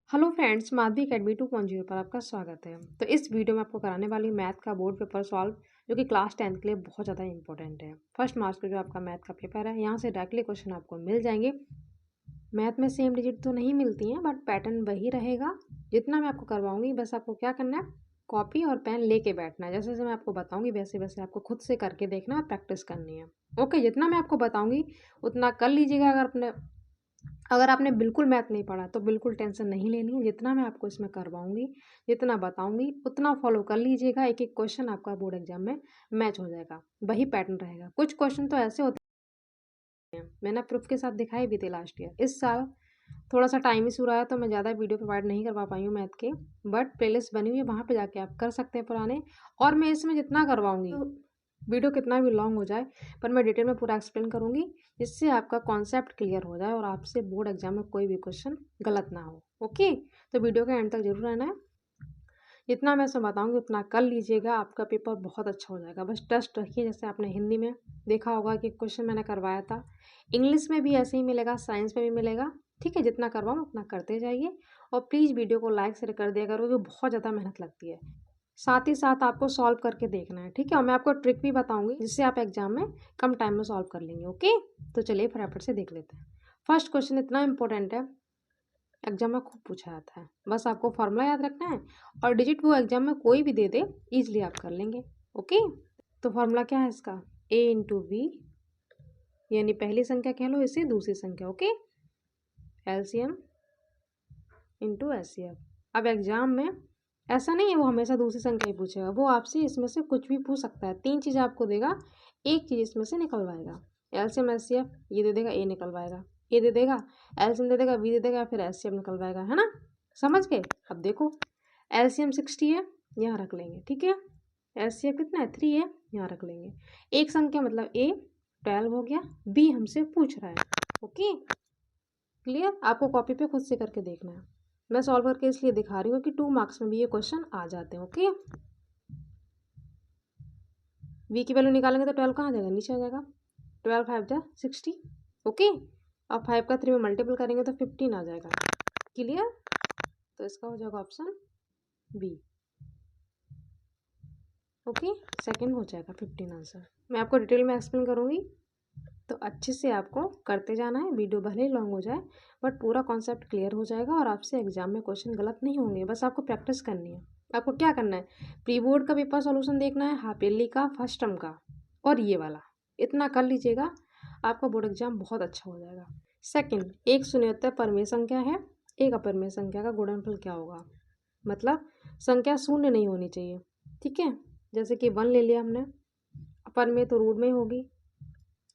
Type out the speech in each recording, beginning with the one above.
Hello friends, Madhavi academy 2.0 पर आपका स्वागत है। तो इस वीडियो में आपको कराने वाली मैथ का बोर्ड पेपर सॉल्व, जो कि क्लास 10 के लिए बहुत ज़्यादा इंपॉर्टेंट है। फर्स्ट मार्च का जो आपका मैथ का पेपर है, यहाँ से डायरेक्टली क्वेश्चन आपको मिल जाएंगे। मैथ में सेम डिजिट तो नहीं मिलती हैं, बट पैटर्न वही रहेगा। जितना मैं आपको करवाऊंगी, बस आपको क्या करना है, कॉपी और पेन लेके बैठना है। जैसे जैसे मैं आपको बताऊंगी वैसे वैसे आपको खुद से करके देखना और प्रैक्टिस करनी है। ओके, जितना मैं आपको बताऊंगी उतना कर लीजिएगा। अगर आपने बिल्कुल मैथ नहीं पढ़ा तो बिल्कुल टेंशन नहीं लेनी है। जितना मैं आपको इसमें करवाऊंगी, जितना बताऊंगी, उतना फॉलो कर लीजिएगा। एक एक क्वेश्चन आपका बोर्ड एग्जाम में मैच हो जाएगा, वही पैटर्न रहेगा। कुछ क्वेश्चन तो ऐसे होते हैं, मैंने प्रूफ के साथ दिखाई भी थे लास्ट ईयर। इस साल थोड़ा सा टाइम इशू रहा है तो मैं ज़्यादा वीडियो प्रोवाइड नहीं करवा पाई हूँ मैथ के, बट प्लेलिस्ट बनी हुई है, वहाँ पे जाके आप कर सकते हैं पुराने। और मैं इसमें जितना करवाऊंगी, वीडियो कितना भी लॉन्ग हो जाए, पर मैं डिटेल में पूरा एक्सप्लेन करूंगी, जिससे आपका कॉन्सेप्ट क्लियर हो जाए और आपसे बोर्ड एग्जाम में कोई भी क्वेश्चन गलत ना हो। ओके, तो वीडियो के एंड तक जरूर रहना है। जितना मैं इसमें बताऊंगी उतना कर लीजिएगा, आपका पेपर बहुत अच्छा हो जाएगा। बस ट्रस्ट रखिए। जैसे आपने हिंदी में देखा होगा कि क्वेश्चन मैंने करवाया था, इंग्लिश में भी ऐसे ही मिलेगा, साइंस में भी मिलेगा। ठीक है, जितना करवाऊँ उतना करते जाइए। और प्लीज़ वीडियो को लाइक शेयर कर दिया करो, जो बहुत ज़्यादा मेहनत लगती है। साथ ही साथ आपको सॉल्व करके देखना है, ठीक है। और मैं आपको ट्रिक भी बताऊंगी, जिससे आप एग्जाम में कम टाइम में सॉल्व कर लेंगे। ओके, तो चलिए फटाफट से देख लेते हैं। फर्स्ट क्वेश्चन इतना इंपॉर्टेंट है, एग्जाम में खूब पूछा जाता है। बस आपको फॉर्मूला याद रखना है, और डिजिट वो एग्जाम में कोई भी दे दे, इजिली आप कर लेंगे। ओके, तो फॉर्मूला क्या है इसका, a इंटू वी, यानी पहली संख्या कह लो इसे, दूसरी संख्या। Okay, LCM into HCF. अब एग्जाम में ऐसा नहीं है वो हमेशा दूसरी संख्या ही पूछेगा, वो आपसे इसमें से कुछ भी पूछ सकता है। तीन चीज़ आपको देगा, एक चीज़ इसमें से निकलवाएगा। एलसीएम एचसीएफ ये दे देगा, ए निकलवाएगा, ए दे देगा, एलसीएम दे देगा, बी दे देगा, फिर एचसीएफ निकलवाएगा, है ना। समझ गए। अब देखो, एलसीएम 60 है, यहाँ रख लेंगे। ठीक है, एचसीएफ कितना है, 3 है, यहाँ रख लेंगे। एक संख्या मतलब ए 12 हो गया, बी हमसे पूछ रहा है। Okay, clear. आपको कॉपी पे खुद से करके देखना है। मैं सॉल्व करके इसलिए दिखा रही हूँ कि 2 मार्क्स में भी ये क्वेश्चन आ जाते हैं। ओके, वी की वैल्यू निकालेंगे तो 12 कहाँ जाएगा, नीचे आ जाएगा। 12 5 जा 60। ओके, अब 5 का 3 में मल्टीपल करेंगे तो 15 आ जाएगा। क्लियर, तो इसका हो जाएगा ऑप्शन बी। ओके, सेकंड हो जाएगा 15 आंसर। मैं आपको डिटेल में एक्सप्लेन करूँगी, तो अच्छे से आपको करते जाना है। वीडियो भले ही लॉन्ग हो जाए, बट पूरा कॉन्सेप्ट क्लियर हो जाएगा और आपसे एग्जाम में क्वेश्चन गलत नहीं होंगे। बस आपको प्रैक्टिस करनी है। आपको क्या करना है, प्री बोर्ड का पेपर सॉल्यूशन देखना है, हाफ ईयरली का, फर्स्ट टर्म का, और ये वाला। इतना कर लीजिएगा, आपका बोर्ड एग्जाम बहुत अच्छा हो जाएगा। सेकंड, एक शून्योत्तर परमेय संख्या है, एक अपरमेय संख्या का गुणनफल क्या होगा। मतलब संख्या शून्य नहीं होनी चाहिए। ठीक है, जैसे कि 1 ले लिया हमने, अपरमेय तो रूट में होगी,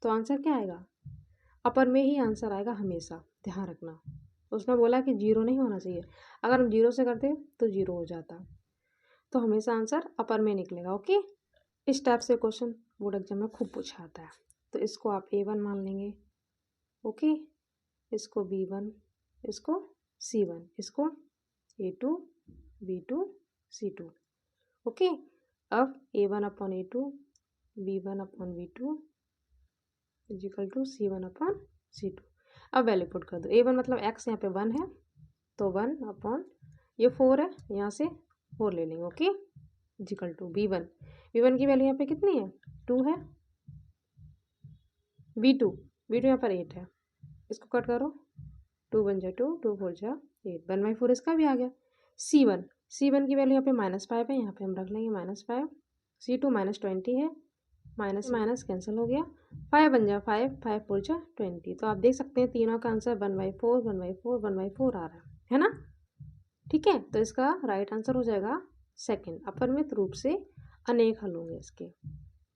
तो आंसर क्या आएगा, अपर में ही आंसर आएगा हमेशा, ध्यान रखना। उसमें बोला कि 0 नहीं होना चाहिए, अगर हम 0 से करते तो 0 हो जाता, तो हमेशा आंसर अपर में निकलेगा। ओके, इस टाइप से क्वेश्चन बोर्ड एग्जाम में खूब पूछा आता है, तो इसको आप A1 मान लेंगे। ओके, इसको B1, इसको C1, इसको A2, B2, C2। ओके, अब A1 upon A2, B1 upon B2 is equal to C1 upon C2। अब वैल्यू पुट कर दो। A1 मतलब x, यहाँ पे 1 है, तो 1 अपॉन ये 4 है, यहाँ से 4 ले लेंगे। Okay, is equal to B1, B1 की वैल्यू यहाँ पे कितनी है, 2 है। B2 यहाँ पर 8 है, इसको कट करो, 2 1 जा 2, 2 4 जा 8, 1/4 इसका भी आ गया। C1 की वैल्यू यहाँ पे -5 है, यहाँ पे हम रख लेंगे -5। C2 -20 है, माइनस माइनस कैंसिल हो गया, 5 बन जा 5, 5 4 जा 20। तो आप देख सकते हैं तीनों का आंसर 1/4 1/4 1/4 आ रहा है ना। ठीक है, तो इसका राइट आंसर हो जाएगा सेकंड, अपरिमित रूप से अनेक हल होंगे इसके।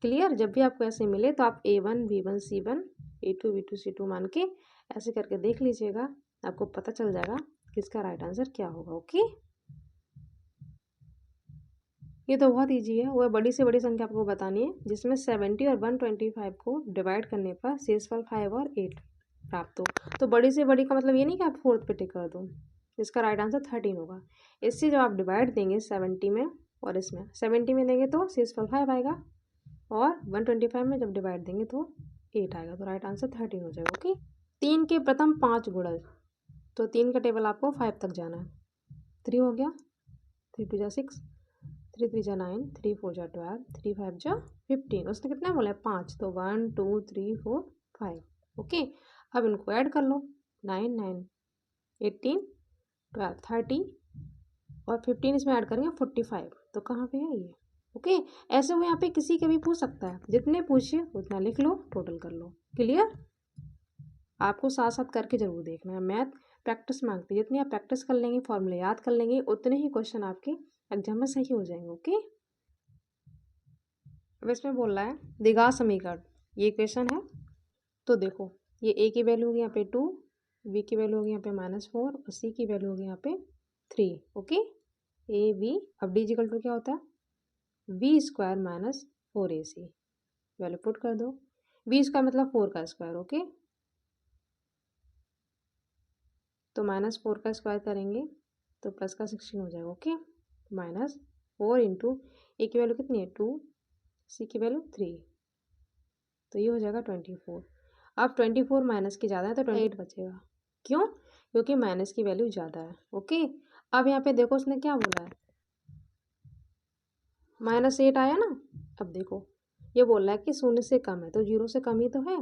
क्लियर, जब भी आपको ऐसे मिले तो आप A1 B1 C1 A2 B2 C2 मान के ऐसे करके देख लीजिएगा, आपको पता चल जाएगा कि इसका राइट आंसर क्या होगा। ओके, ये तो बहुत ईजी है। वह बड़ी से बड़ी संख्या आपको बतानी है, जिसमें 70 और 125 को डिवाइड करने पर शेषफल 5 और 8 प्राप्त हो। तो बड़ी से बड़ी का मतलब ये नहीं कि आप 4th पे टिक कर दो, इसका राइट आंसर 13 होगा। इससे जब आप डिवाइड देंगे 70 में और इसमें 70 में देंगे तो शेषफल 5 आएगा, और 125 में जब डिवाइड देंगे तो 8 आएगा, तो राइट आंसर 13 हो जाएगा। ओके, 3 के प्रथम 5 गुणज, तो 3 का टेबल आपको 5 तक जाना है। 3 हो गया, 3 2 जा 6, 3 3 जा 9, 3 4 जा 12, 3 5 जा 15। उसने कितना बोला है 5, तो 1 2 3 4 5। ओके, अब इनको ऐड कर लो, 9 9 18 12 30 और 15 इसमें ऐड करेंगे 45। तो कहाँ पे है ये? ओके, ऐसे वो यहाँ पे किसी के भी पूछ सकता है, जितने पूछे उतना लिख लो, टोटल कर लो। क्लियर? आपको साथ साथ करके जरूर देखना है, मैथ प्रैक्टिस मांगती है, जितनी आप प्रैक्टिस कर लेंगे, फॉर्मूले याद कर लेंगे, उतने ही क्वेश्चन आपके एग्जाम में सही हो जाएंगे। ओके, अब इसमें बोल रहा है द्विघात समीकरण, ये क्वेश्चन है। तो देखो, ये ए की वैल्यू होगी यहाँ पे 2, बी की वैल्यू होगी यहाँ पे -4 और सी की वैल्यू होगी यहाँ पे 3। ओके, ए बी, अब डी इक्वल टू क्या होता है, B square minus 4ac, value put कर दो। बी स्क्वायर मतलब 4 का स्क्वायर। ओके, तो -4 का स्क्वायर करेंगे तो प्लस का 16 हो जाएगा। ओके, -4 इंटू ए की वैल्यू कितनी है 2, सी की वैल्यू 3, तो ये हो जाएगा 24। अब 24 माइनस की ज़्यादा है तो 28 बचेगा। क्यों? क्योंकि माइनस की वैल्यू ज़्यादा है। ओके, अब यहाँ पे देखो उसने क्या बोला है, -8 आया ना। अब देखो ये बोल रहा है कि 0 से कम है, तो 0 से कम ही तो है।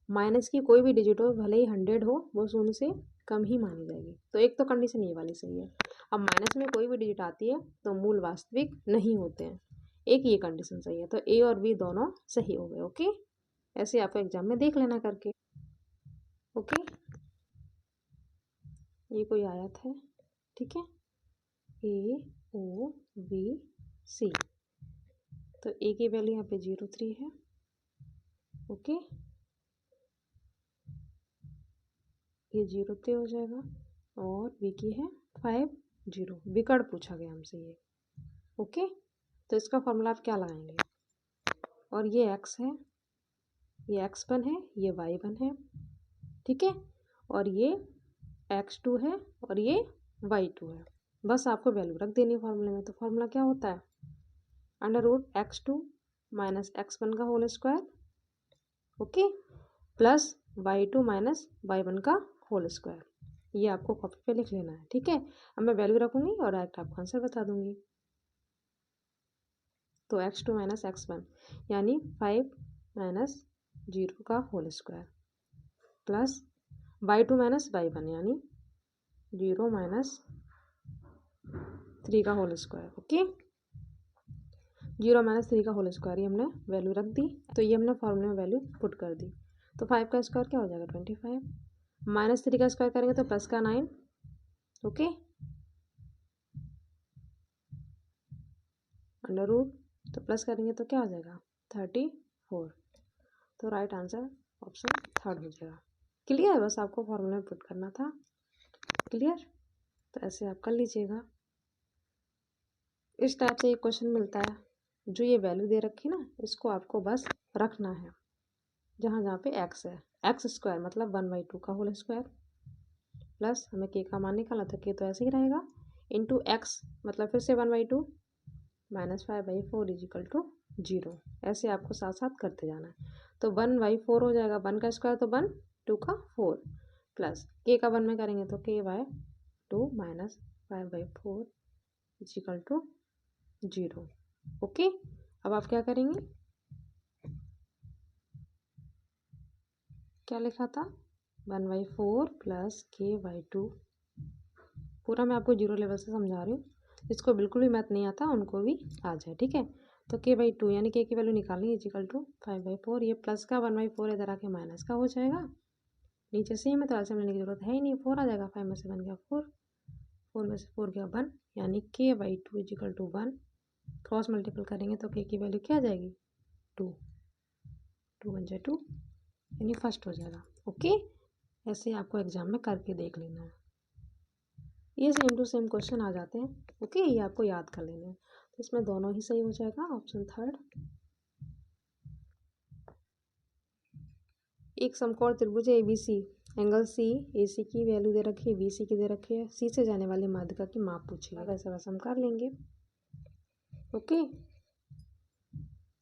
माइनस की कोई भी डिजिट हो, भले ही 100 हो, वो 0 से कम ही मानी जाएगी। तो एक तो कंडीशन ये वाली सही है। अब माइनस में कोई भी डिजिट आती है तो मूल वास्तविक नहीं होते हैं, एक ये कंडीशन सही है। तो ए और बी दोनों सही हो गए। ओके, ऐसे आपको एग्जाम में देख लेना करके। ओके, ये कोई आयत है, ठीक है, ए ओ बी सी, तो ए की वैल्यू यहाँ पे 0 3 है। ओके, ये 0 पे हो जाएगा और बी की है 5 0, विकर्ण पूछा गया हमसे ये। ओके, तो इसका फॉर्मूला आप क्या लगाएंगे, और ये x है, ये x1 है, ये y1 है, ठीक है, और ये x2 है और ये y2 है। बस आपको वैल्यू रख देनी फॉर्मूले में। तो फॉर्मूला क्या होता है, √x2 माइनस x1 का whole square, okay, plus y2 minus y1 का होल स्क्वायर। ये आपको कॉपी पे लिख लेना है, ठीक है। अब मैं वैल्यू रखूंगी और डायरेक्ट आपको आंसर बता दूंगी। तो x2 माइनस x1 यानी 5 माइनस 0 का whole square, plus y2 minus y1 यानी 0 माइनस 3 का होल स्क्वायर। ओके, 0 माइनस 3 का होल स्क्वायर, ये हमने वैल्यू रख दी। तो ये हमने फॉर्मूले में वैल्यू पुट कर दी। तो 5 का स्क्वायर क्या हो जाएगा 25, -3 का स्क्वायर करेंगे तो प्लस का 9। ओके, अंडर रूट, तो प्लस करेंगे तो क्या हो जाएगा 34। तो राइट आंसर ऑप्शन 3 हो जाएगा। क्लियर? बस आपको फॉर्मूला में पुट करना था। क्लियर? तो ऐसे आप कर लीजिएगा। इस टाइप से एक क्वेश्चन मिलता है, जो ये वैल्यू दे रखी ना, इसको आपको बस रखना है जहाँ जहाँ पे x है। x स्क्वायर मतलब 1/2 का होल स्क्वायर, प्लस हमें k का मान निकाला था, k तो ऐसे ही रहेगा, इंटू x मतलब फिर से 1/2 -5/4 = 0। ऐसे आपको साथ साथ करते जाना है। तो 1/4 हो जाएगा, 1 का स्क्वायर तो 1, 2 का 4, प्लस k का 1 में करेंगे तो k/2 -5/4 = 0। ओके, अब आप क्या करेंगे, क्या लिखा था 1/4 प्लस k/2, पूरा मैं आपको 0 लेवल से समझा रही हूँ, जिसको बिल्कुल भी मैथ नहीं आता उनको भी आ जाए, ठीक है। तो k/2 यानी k की वैल्यू निकालेंगे = 5/4, ये प्लस का 1/4 इधर आके माइनस का हो जाएगा, नीचे सेम है तो ऐसे लेने की जरूरत है ही नहीं, 4 आ जाएगा, 5 में से 1 गया 4, 4 में से 4 गया 1, यानी k/2 = 1। क्रॉस मल्टीपल करेंगे तो k की वैल्यू क्या आ जाएगी 2, 2 1 जा 2, यानी फर्स्ट हो जाएगा। ओके, ऐसे आपको एग्जाम में करके देख लेना है, ये सेम टू सेम क्वेश्चन आ जाते हैं। ओके, ये आपको याद कर लेना है। तो इसमें दोनों ही सही हो जाएगा, ऑप्शन 3। एक समकोण त्रिभुज ABC, एंगल C AC की वैल्यू दे रखी है, BC की दे रखी है, C से जाने वाली माध्यिका की माप पूछी है, वैसे वैसे हम कर लेंगे। ओके,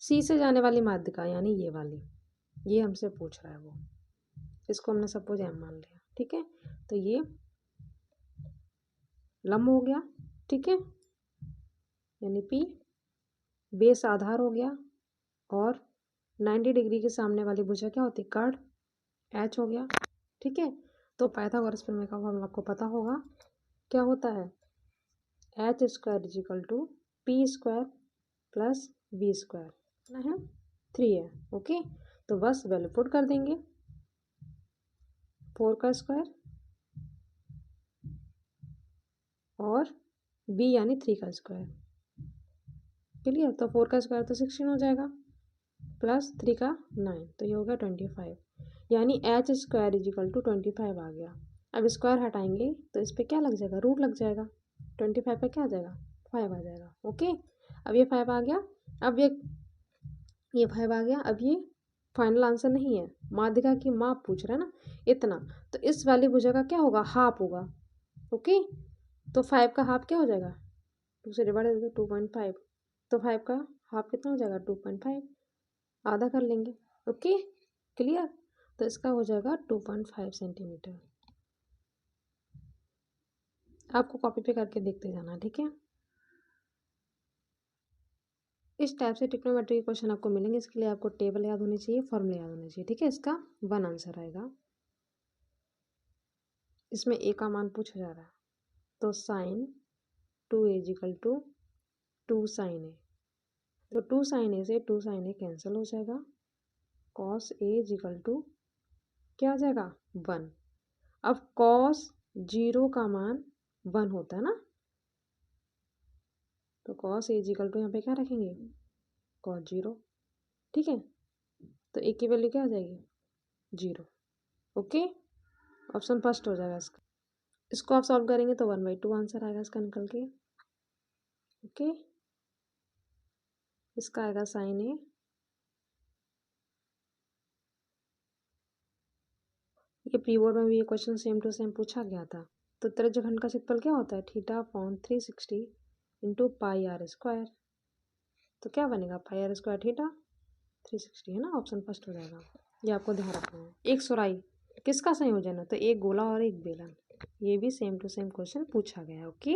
C से जाने वाली माध्यिका यानी ये वाली, ये हमसे पूछ रहा है वो, इसको हमने सपोज M मान लिया, ठीक है। तो ये लंब हो गया, ठीक है, यानी P, बेस आधार हो गया, और 90 डिग्री के सामने वाली भुजा क्या होती है, कर्ण, H हो गया, ठीक है। तो पाइथागोरस प्रमेय का फॉर्मूला आपको पता होगा, क्या होता है, H square is equal to P square plus V square, कितना है, 3 है, ओके। तो बस वैल्यू पुट कर देंगे, 4 का स्क्वायर और B यानी 3 का स्क्वायर, क्लियर। तो 4 का स्क्वायर तो 16 हो जाएगा, प्लस 3 का 9, तो ये हो गया 25, यानी H square is equal to 25 आ गया। अब स्क्वायर हटाएंगे तो इस पर क्या लग जाएगा, रूट लग जाएगा, 25 पे क्या आ जाएगा, 5 आ जाएगा, ओके। अब ये 5 आ गया, अब ये 5 आ गया। अब ये फाइनल आंसर नहीं है, माध्यिका की माप पूछ रहा है ना, इतना, तो इस वाली भुजा का क्या होगा, हाफ होगा, ओके। तो 5 का हाफ क्या हो जाएगा, 2 से डिवाइड कर 2.5, तो 5 का हाफ कितना हो जाएगा, 2.5, आधा कर लेंगे, ओके, क्लियर। तो इसका हो जाएगा 2.5 सेंटीमीटर। आपको कॉपी पे करके देखते जाना, ठीक है। इस टाइप से ट्रिग्नोमेट्री के क्वेश्चन आपको मिलेंगे, इसके लिए आपको टेबल याद होनी चाहिए, फॉर्मूला याद होने चाहिए, ठीक है। इसका 1 आंसर आएगा। इसमें ए का मान पूछा जा रहा है, तो sine 2a is equal to 2 sine a, तो 2 साइन ए से 2 साइन ए कैंसिल हो जाएगा, cos A is equal to क्या आ जाएगा, 1। अब कॉस 0 का मान 1 होता है ना, तो cos A is equal to यहाँ पे क्या रखेंगे, कॉस 0, ठीक है। तो ए की वैल्यू क्या आ जाएगी, 0, ओके। ऑप्शन फर्स्ट हो जाएगा इसका। इसको आप सॉल्व करेंगे तो 1/2 आंसर आएगा इसका निकल के, ओके। इसका आएगा साइन ए, ये प्री बोर्ड में भी ये क्वेश्चन सेम टू सेम पूछा गया था। तो त्रिज्यखंड का क्षेत्रफल क्या होता है, theta upon 360 into pi r square, तो क्या बनेगा, पाई आर स्क्वायर थीटा 360 है ना, ऑप्शन फर्स्ट हो जाएगा। ये आपको ध्यान रखना है। एक सुराई किसका संयोजन है, तो एक गोला और एक बेलन, ये भी सेम टू सेम क्वेश्चन पूछा गया है, ओके।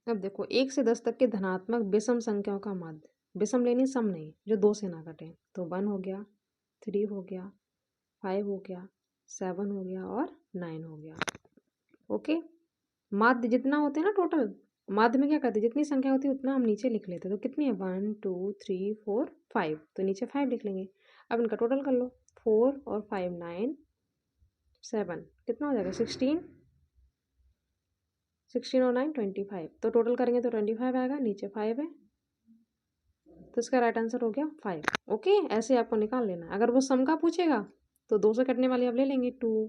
अब देखो 1 से 10 तक के धनात्मक विषम संख्याओं का माध्य, विषम लेनी सम नहीं, जो 2 से ना कटे, तो 1 हो गया, 3 हो गया, 5 हो गया, 7 हो गया और 9 हो गया, ओके। माध्य जितना होते हैं ना टोटल, माध्य में क्या करते हैं, जितनी संख्या होती है उतना हम नीचे लिख लेते हैं, तो कितनी है, 1 2 3 4 5, तो नीचे 5 लिख लेंगे। अब इनका टोटल कर लो, 4 और 5 9 7, कितना हो जाएगा 16, 16 और 9 25, तो टोटल करेंगे तो 25 आएगा, नीचे 5 है, तो इसका राइट आंसर हो गया 5, ओके। ऐसे आपको निकाल लेना है। अगर वो सम का पूछेगा तो 2 से कटने वाली आप ले लेंगे, 2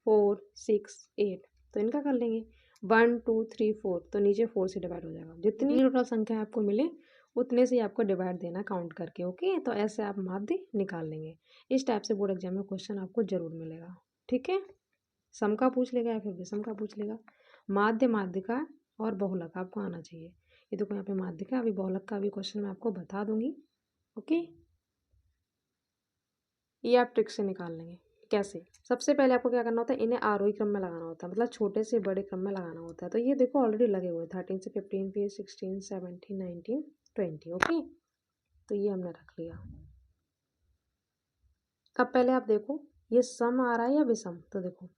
4 6 8, तो इनका कर लेंगे 1 2 3 4, तो नीचे 4 से डिवाइड हो जाएगा, जितनी टोटल संख्या आपको मिले उतने से आपको डिवाइड देना काउंट करके, ओके। तो ऐसे आप माध्य निकाल लेंगे। इस टाइप से बोर्ड एग्जाम में क्वेश्चन आपको जरूर मिलेगा, ठीक है। सम का पूछ लेगा या फिर विषम का पूछ लेगा। माध्य, माध्यिका और बहुलक आपको आना चाहिए। ये देखो यहाँ पे माध्यिका, अभी बहुलक का भी क्वेश्चन मैं आपको बता दूंगी, ओके। ये आप ट्रिक से निकाल लेंगे। कैसे, सबसे पहले आपको क्या करना होता है, इन्हें आरोही क्रम में लगाना होता है, मतलब छोटे से बड़े क्रम में लगाना होता है। तो ये देखो ऑलरेडी लगे हुए 13 से 15, फिर 16 17 19 20, ओके। तो ये हमने रख लिया। अब पहले आप देखो ये सम आ रहा है या विषम, तो देखो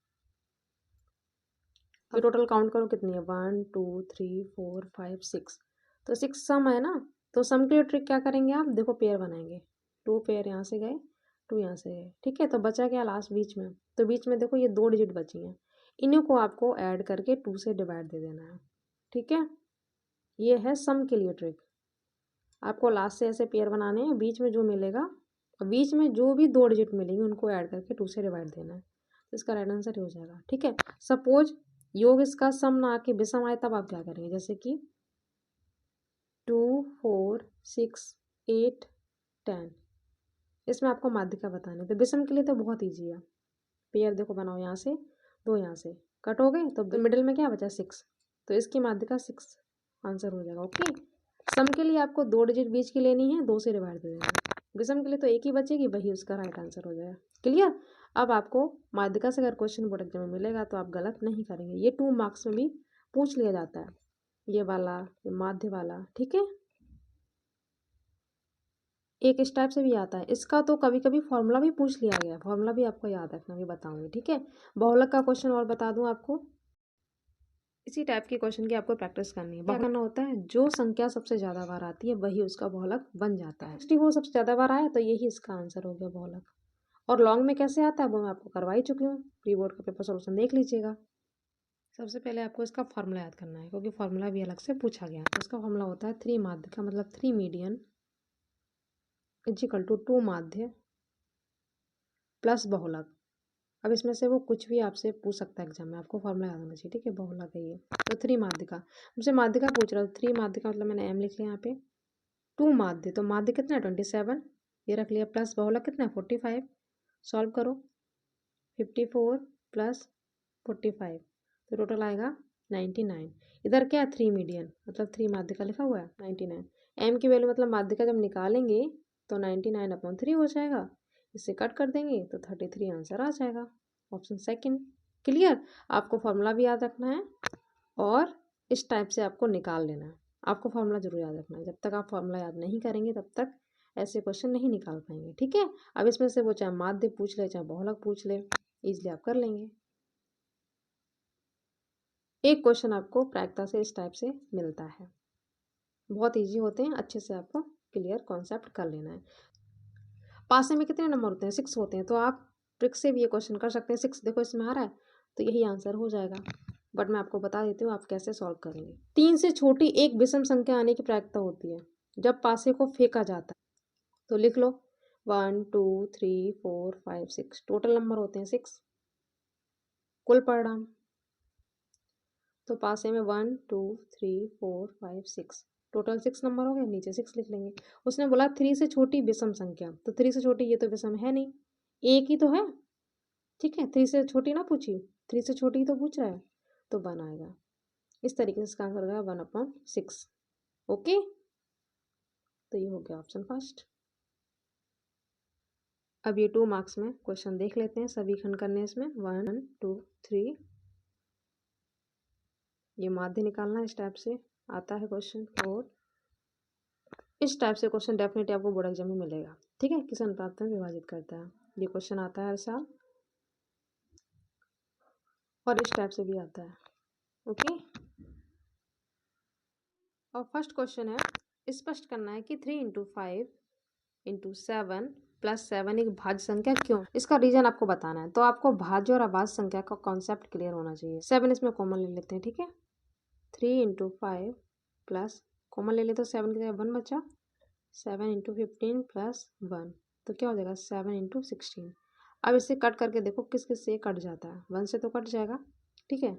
तो टोटल काउंट करो कितनी है, 1 2 3 4 5 6, तो 6 सम है ना। तो सम के लिए ट्रिक क्या करेंगे आप, देखो पेयर बनाएंगे, 2 पेयर यहाँ से गए, 2 यहाँ से गए, ठीक है। तो बचा क्या लास्ट बीच में, तो बीच में देखो ये 2 डिजिट बची हैं, इन्हीं को आपको ऐड करके 2 से डिवाइड दे देना है, ठीक है। ये है सम के लिए ट्रिक। आपको लास्ट से ऐसे पेयर बनाने हैं, बीच में जो मिलेगा, बीच में जो भी 2 डिजिट मिलेंगे उनको ऐड करके 2 से डिवाइड देना है, तो इसका राइट आंसर हो जाएगा, ठीक है। सपोज योग इसका सम ना आके विषम आए, तब आप क्या करेंगे, जैसे कि 2 4 6 8 10, इसमें आपको माध्यिका बतानी है। तो विषम के लिए तो बहुत ईजी है, पेयर देखो बनाओ, यहाँ से 2 यहाँ से कट हो गए, तो मिडिल में क्या बचा 6, तो इसकी माध्यिका 6 आंसर हो जाएगा, ओके। सम के लिए आपको 2 डिजिट बीच की लेनी है, 2 से डिवाइड दे देना। विषम के लिए तो एक ही बचेगी, वही उसका राइट आंसर हो जाएगा, क्लियर। अब आपको माध्यिका से अगर क्वेश्चन बोर्ड एग्जाम में मिलेगा तो आप गलत नहीं करेंगे, ये 2 मार्क्स में भी पूछ लिया जाता है, ये वाला, ये माध्य वाला, ठीक है। एक इस टाइप से भी आता है। इसका तो कभी कभी फॉर्मूला भी पूछ लिया गया, फॉर्मूला भी आपको याद रखना, भी बताऊंगी, ठीक है। बहुलक का क्वेश्चन और बता दूं आपको, इसी टाइप के क्वेश्चन की आपको प्रैक्टिस करनी है। क्या करना होता है, जो संख्या सबसे ज़्यादा बार आती है वही उसका बहुलक बन जाता है। 64 सबसे ज़्यादा बार आया तो यही इसका आंसर हो गया बहुलक। और लॉन्ग में कैसे आता है वो मैं आपको करवा ही चुकी हूँ, प्री बोर्ड का पेपर सोल्यूशन देख लीजिएगा। सबसे पहले आपको इसका फॉर्मूला याद करना है, क्योंकि फॉर्मूला भी अलग से पूछा गया है। तो इसका फॉर्मूला होता है 3 माध्य का मतलब 3 मीडियन इजिकल टू 2 माध्य प्लस बहुलक। अब इसमें से वो कुछ भी आपसे पूछ सकता है एग्जाम में, आपको फॉर्मूला याद होना चाहिए, ठीक है। बहुलक है ये। तो 3 माध्य का, मुझसे माध्य का पूछ रहा है, 3 माध्य का मतलब मैंने एम लिख लिया यहाँ पे। 2 माध्य, तो माध्य कितना है 27, ये रख लिया, प्लस बहुलक कितना है 45। सॉल्व करो, 54 प्लस 45, तो टोटल आएगा 99। इधर क्या है 3 मीडियन, मतलब 3 माध्य का लिखा हुआ है 99। एम की वैल्यू मतलब माध्य का जब निकालेंगे तो 99/3 हो जाएगा, इसे कट कर देंगे तो 33 आंसर आ जाएगा, ऑप्शन सेकंड। क्लियर। आपको फॉर्मूला भी याद रखना है और इस टाइप से आपको निकाल लेना है। आपको फॉर्मूला जरूर याद रखना है, जब तक आप फॉर्मूला याद नहीं करेंगे तब तक ऐसे क्वेश्चन नहीं निकाल पाएंगे, ठीक है। अब इसमें से वो चाहे माध्य पूछ ले चाहे बहुलक पूछ ले, इजिली आप कर लेंगे। एक क्वेश्चन आपको प्रायिकता से इस टाइप से मिलता है, बहुत इजी होते हैं, अच्छे से आपको क्लियर कॉन्सेप्ट कर लेना है। पासे में कितने नंबर होते हैं, 6 होते हैं, तो आप ट्रिक से भी ये क्वेश्चन कर सकते हैं। 6 देखो इसमें आ रहा है तो यही आंसर हो जाएगा, बट मैं आपको बता देती हूँ आप कैसे सॉल्व करेंगे। 3 से छोटी एक विषम संख्या आने की प्रायिकता होती है जब पासे को फेंका जाता है, तो लिख लो 1 2 3 4 5 6, टोटल नंबर होते हैं 6, कुल परिणाम। तो पासे में 1 2 3 4 5 6, टोटल 6 नंबर हो गए, नीचे 6 लिख लेंगे। उसने बोला 3 से छोटी विषम संख्या, तो 3 से छोटी ये तो विषम है नहीं, एक ही तो है, ठीक है। 3 से छोटी ना पूछी, 3 से छोटी तो पूछ रहा है, तो 1 आएगा। इस तरीके से इसका आंसर हो गया 1/6। ओके, तो ये हो गया ऑप्शन फर्स्ट। अब ये 2 मार्क्स में क्वेश्चन देख लेते हैं, सभी खंड करने इसमें 1 2 3, ये माध्य निकालना इस टाइप से आता है क्वेश्चन, और इस टाइप से क्वेश्चन डेफिनेटली आपको बोर्ड एग्जाम में मिलेगा, ठीक है। किस अनुपात में विभाजित करता है, ये क्वेश्चन आता है हर साल, और इस टाइप से भी आता है, ओके। और फर्स्ट क्वेश्चन है, स्पष्ट करना है कि 3 × 5 × 7 + 7 एक भाज्य संख्या क्यों। इसका रीजन आपको बताना है, तो आपको भाज्य और अभाज्य संख्या का कॉन्सेप्ट क्लियर होना चाहिए। 7 इसमें कॉमन ले लेते हैं, ठीक है। 3 × 5 प्लस कॉमन ले लेते, तो 7 की जगह 1 बचा, 7 × 15 + 1, तो क्या हो जाएगा 7 × 16। अब इसे कट करके देखो किस किस से कट जाता है, 1 से तो कट जाएगा, ठीक है,